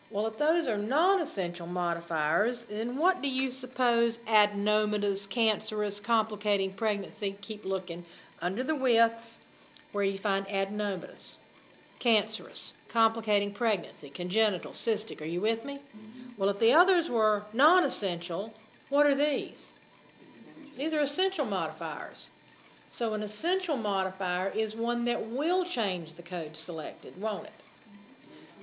Well, if those are non-essential modifiers, then what do you suppose adenomatous, cancerous, complicating pregnancy? Keep looking under the withs where you find adenomatous, cancerous, complicating pregnancy, congenital, cystic. Are you with me? Well, if the others were non-essential, what are these? These are essential modifiers. So an essential modifier is one that will change the code selected, won't it?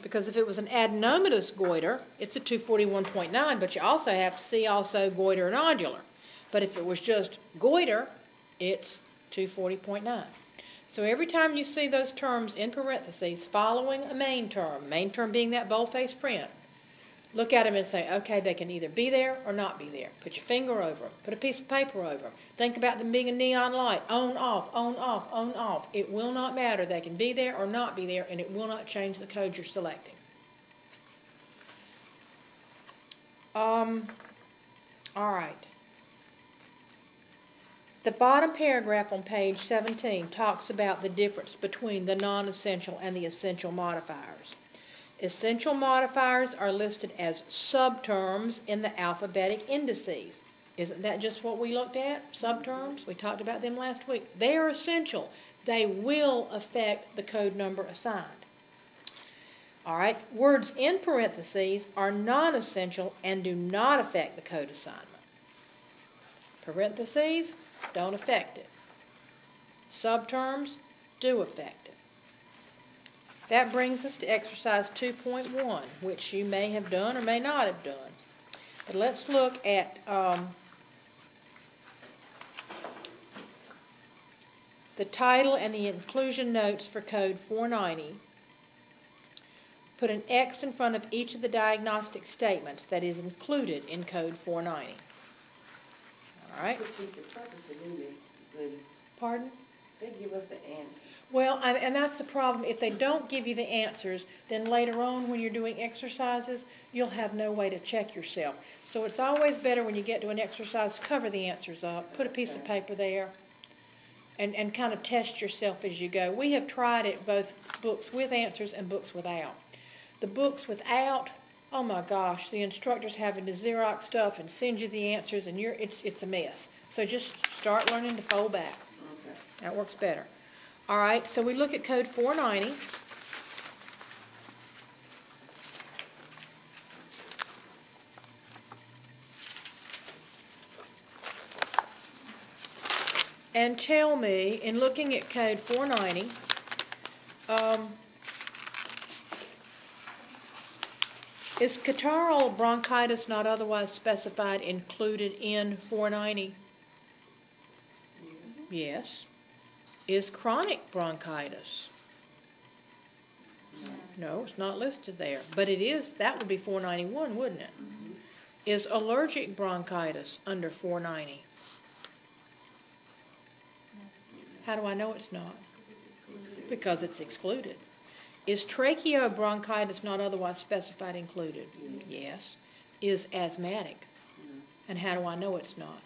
Because if it was an adenomatous goiter, it's a 241.9, but you also have to see also goiter nodular. But if it was just goiter, it's 240.9. So every time you see those terms in parentheses following a main term being that bold-faced print, look at them and say, okay, they can either be there or not be there. Put your finger over them. Put a piece of paper over them. Think about them being a neon light. On, off, on, off, on, off. It will not matter. They can be there or not be there, and it will not change the code you're selecting. All right. The bottom paragraph on page 17 talks about the difference between the non-essential and the essential modifiers. Essential modifiers are listed as subterms in the alphabetic indices. Isn't that just what we looked at? Subterms? We talked about them last week. They are essential. They will affect the code number assigned. All right, words in parentheses are non-essential and do not affect the code assignment. Parentheses don't affect it. Subterms do affect it. That brings us to exercise 2.1, which you may have done or may not have done. But let's look at the title and the inclusion notes for code 490. Put an X in front of each of the diagnostic statements that is included in code 490. All right? Pardon? They give us the answer. Well, and that's the problem. If they don't give you the answers, then later on when you're doing exercises, you'll have no way to check yourself. So it's always better when you get to an exercise, cover the answers up, put a piece of paper there, and kind of test yourself as you go. We have tried it, both books with answers and books without. The books without, oh my gosh, the instructor's having to Xerox stuff and send you the answers, and it's a mess. So just start learning to fold back. Okay. That works better. All right, so we look at code 490. And tell me, in looking at code 490, is catarrhal bronchitis not otherwise specified included in 490? Yes. Is chronic bronchitis? No, it's not listed there. But it is, that would be 491, wouldn't it? Is allergic bronchitis under 490? How do I know it's not? Because it's excluded. Is tracheobronchitis not otherwise specified included? Yes. Is asthmatic? And how do I know it's not?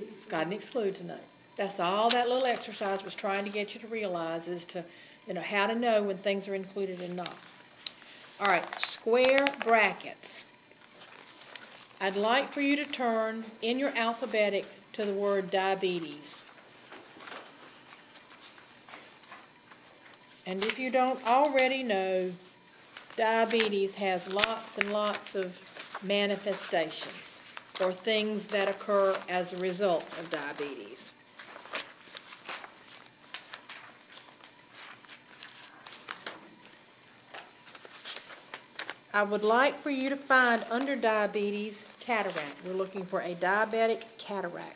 It's got an excludes note. That's all that little exercise was trying to get you to realize, is to, how to know when things are included and not. All right, square brackets. I'd like for you to turn in your alphabetic to the word diabetes. And if you don't already know, diabetes has lots and lots of manifestations or things that occur as a result of diabetes. I would like for you to find under diabetes cataract. We're looking for a diabetic cataract.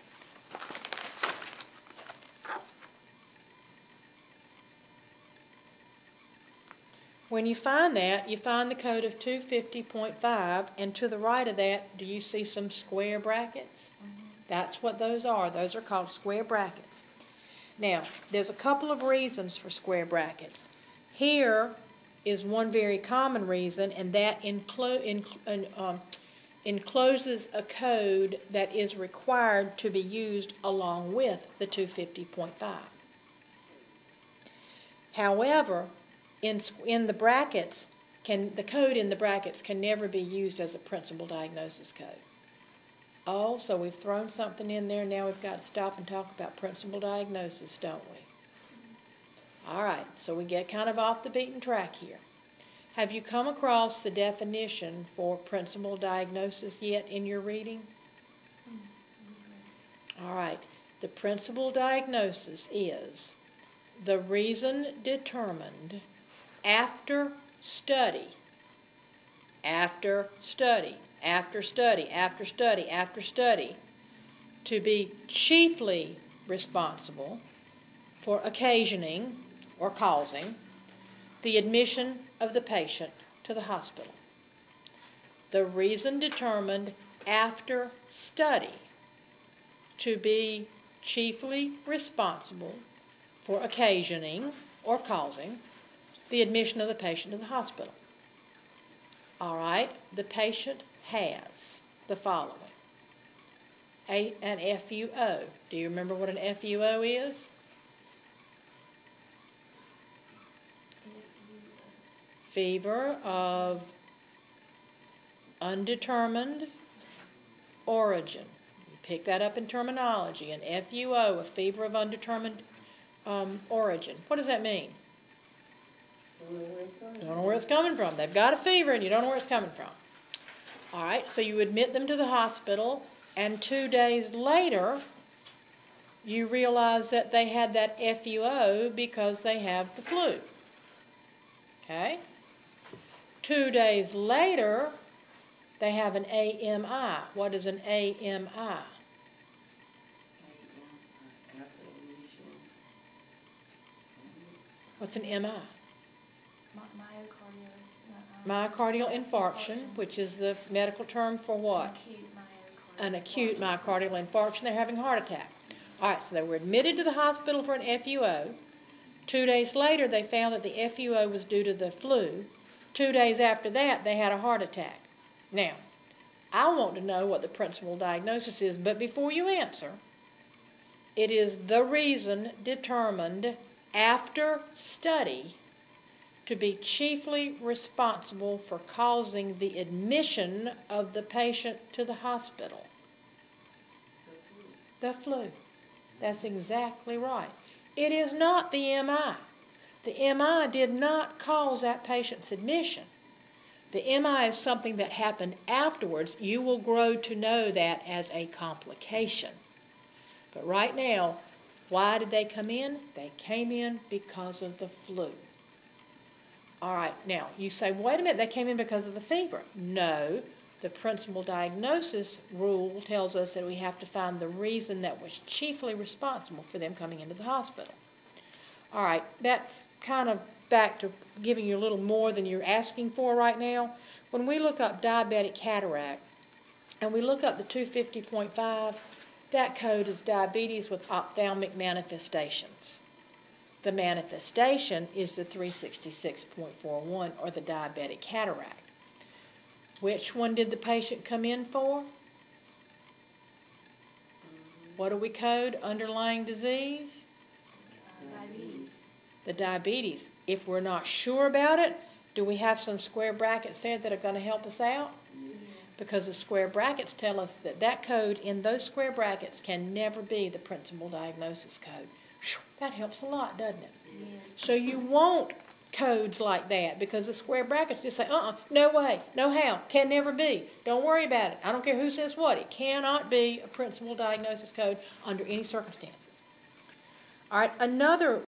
When you find that, you find the code of 250.5, and to the right of that, do you see some square brackets? That's what those are. Those are called square brackets. Now, there's a couple of reasons for square brackets. Here is one very common reason, and that encloses a code that is required to be used along with the 250.5. However, in the brackets, the code in the brackets can never be used as a principal diagnosis code. Oh, so we've thrown something in there. Now we've got to stop and talk about principal diagnosis, don't we? All right, so we get kind of off the beaten track here. Have you come across the definition for principal diagnosis yet in your reading? All right, the principal diagnosis is the reason determined after study, after study, after study, after study, after study, to be chiefly responsible for occasioning or causing the admission of the patient to the hospital. The reason determined after study to be chiefly responsible for occasioning or causing the admission of the patient to the hospital. All right, the patient has the following. An FUO. Do you remember what an FUO is? Fever of undetermined origin. You pick that up in terminology. An FUO, a fever of undetermined origin. What does that mean? Don't know where it's coming from. They've got a fever and you don't know where it's coming from. All right, so you admit them to the hospital, and 2 days later, you realize that they had that FUO because they have the flu. Okay? 2 days later, they have an AMI. What is an AMI? What's an MI? Myocardial infarction, which is the medical term for what? An acute myocardial infarction. They're having a heart attack. All right, so they were admitted to the hospital for an FUO. 2 days later, they found that the FUO was due to the flu. 2 days after that, they had a heart attack. Now, I want to know what the principal diagnosis is, but before you answer, it is the reason determined after study to be chiefly responsible for causing the admission of the patient to the hospital. The flu. That's exactly right. It is not the MI. The MI did not cause that patient's admission. The MI is something that happened afterwards. You will grow to know that as a complication. But right now, why did they come in? They came in because of the flu. All right, now, you say, wait a minute, they came in because of the fever. No, the principal diagnosis rule tells us that we have to find the reason that was chiefly responsible for them coming into the hospital. All right, that's kind of back to giving you a little more than you're asking for right now. When we look up diabetic cataract, and we look up the 250.5, that code is diabetes with ophthalmic manifestations. The manifestation is the 366.41, or the diabetic cataract. Which one did the patient come in for? What do we code? Underlying disease? Diabetes. The diabetes. If we're not sure about it, do we have some square brackets there that are going to help us out? Yes. Because the square brackets tell us that that code in those square brackets can never be the principal diagnosis code. Whew, that helps a lot, doesn't it? Yes. So you want codes like that, because the square brackets just say, no way, no how, can never be. Don't worry about it. I don't care who says what. It cannot be a principal diagnosis code under any circumstances. All right, another